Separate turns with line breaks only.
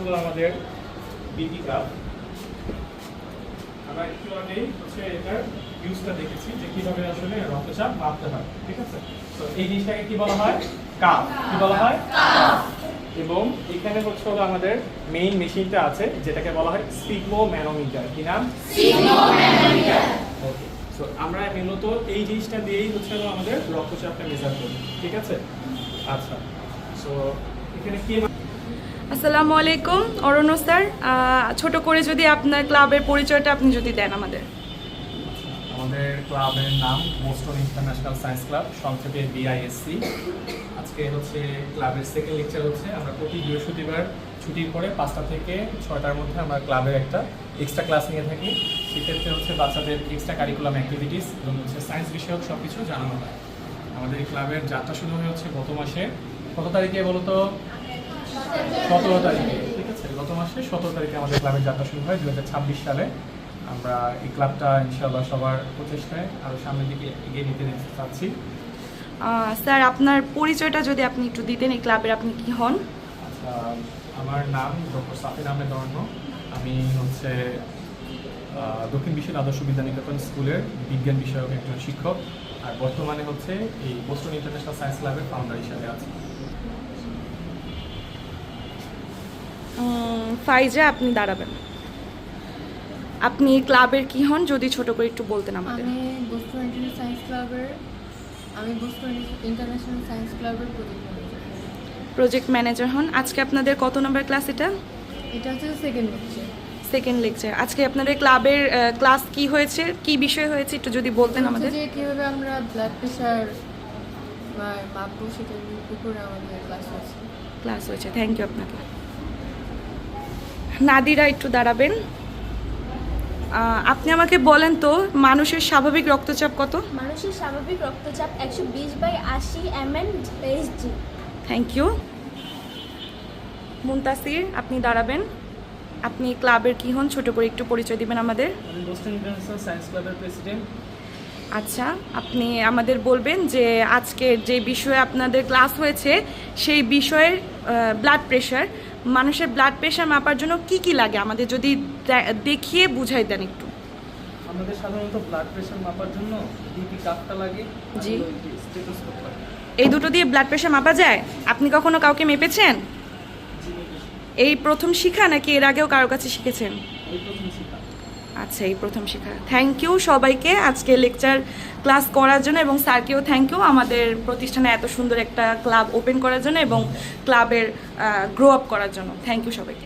হলো আমাদের BP club. আমরা একটু আগেই হচ্ছে এটার ইউজটা দেখেছি যে কিভাবে আসলে রক্তচাপ মাপতে হয়, ঠিক আছে? তো এই জিনিসটাকে কি বলা হয়? কাফ। কি বলা হয়? কাফ। এবং এখানে হচ্ছে হলো আমাদের মেইন মেশিনটা আছে যেটাকে বলা হয় স্পিগমোম্যানোমিটার। কি নাম? স্পিগমোম্যানোমিটার। ওকে, সো আমরা মূলত এই জিনিসটা দিয়েই হচ্ছে হলো আমাদের রক্তচাপটা মেজার করি, ঠিক আছে? আচ্ছা, সো এখানে কি
আসসালামু আলাইকুম অরণ্য স্যার, ছোট করে যদি আপনার ক্লাবের পরিচয়টা আপনি যদি দেন আমাদের।
আমাদের ক্লাবের নাম বোস্টন ইন্টারন্যাশনাল সায়েন্স ক্লাব, সংক্ষেপে BISC। আজকে হচ্ছে ক্লাবের সেকেন্ড লেকচার হচ্ছে। আমরা প্রতি বৃহস্পতিবার ছুটির পরে 5টা থেকে 6টার মধ্যে আমরা ক্লাবের একটা এক্সট্রা ক্লাস নিয়ে থাকি। সেক্ষেত্রে হচ্ছে বাচ্চাদের এক্সট্রা কারিকুলাম অ্যাক্টিভিটিস এবং হচ্ছে সায়েন্স বিষয়ক সব কিছু জানানো হয়। আমাদের এই ক্লাবের যাত্রা শুরু হয়ে হচ্ছে গত মাসে কত তারিখে বলো তো? 17 তারিখে, ঠিক আছে? গত মাসে 17 তারিখে আমাদের ক্লাবের যাত্রা শুরু হয় 2026 সালে। আমরা এই ক্লাবটা ইনশাআল্লাহ সবার প্রচেষ্টায় আরও সামনের দিকে এগিয়ে নিতে চাচ্ছি।
স্যার আপনার পরিচয়টা যদি আপনি একটু দিতেন, এই ক্লাবের আপনি কি হন?
আচ্ছা, আমার নাম ডক্টর সাফিন আহমেদ অরণ্য। আমি হচ্ছে দক্ষিণ বিশ্বের আদর্শ বিদ্যানিকেতন স্কুলের বিজ্ঞান বিষয়ক একজন শিক্ষক, আর বর্তমানে হচ্ছে এই বোস্টন ইন্টারন্যাশনাল সায়েন্স ক্লাবের ফাউন্ডার হিসাবে আছি।
ফাইজা, আপনি দাঁড়াবেন। আপনি ক্লাবের কি হন যদি ছোট করে একটু বলতেন আমাদের।
আমি বোস্টন ইন্টারন্যাশনাল সায়েন্স ক্লাবের
প্রজেক্ট ম্যানেজার হন। আজকে আপনাদের কত নম্বর ক্লাস এটা?
এটা হচ্ছে সেকেন্ড লেকচার।
Second lecture. আজকে আপনাদের ক্লাবের ক্লাস কি হয়েছে, কি বিষয় হয়েছে একটু যদি বলতেন আমাদের।
যে কিভাবে আমরা ব্লাড প্রেশার মাপবো সেটার উপরে আমাদের ক্লাস
হয়েছে। থ্যাংক ইউ আপনাকে। নাদিরা, একটু দাঁড়াবেন। আপনি আমাকে বলেন তো মানুষের স্বাভাবিক রক্তচাপ কত?
মানুষের স্বাভাবিক রক্তচাপ 120/80 mmHg।
Thank you. মুনতাসির, আপনি দাঁড়াবেন। আপনি ক্লাবের কি হন ছোট করে একটু পরিচয় দিবেন আমাদের।
আমি বোস্টন ইন্টারন্যাশনাল সায়েন্স ক্লাবের প্রেসিডেন্ট।
আচ্ছা, আপনি আমাদের বলবেন যে আজকের যে বিষয়ে আপনাদের ক্লাস হয়েছে সেই বিষয়ের ব্লাড প্রেশার, মানুষের ব্লাড প্রেশার মাপার জন্য কি কি লাগে আমাদের যদি দেখিয়ে বুঝাই দেন একটু।
আমাদের সাধারণত ব্লাড প্রেশার মাপার জন্য বিপি কাপটা লাগে,
জি।
স্টেথোস্কোপ লাগে।
এই দুটো দিয়ে ব্লাড প্রেশার মাপা যায়? আপনি কখনো কাউকে মেপেছেন? এই প্রথম শিখা নাকি এর আগেও কারোর কাছে শিখেছেন?
এই প্রথম শিখা।
আচ্ছা, এই প্রথম শেখা। থ্যাংক ইউ সবাইকে আজকে লেকচার ক্লাস করার জন্য, এবং স্যারকেও থ্যাংক ইউ আমাদের প্রতিষ্ঠানে এত সুন্দর একটা ক্লাব ওপেন করার জন্য এবং ক্লাবের গ্রো আপ করার জন্য। থ্যাংক ইউ সবাইকে।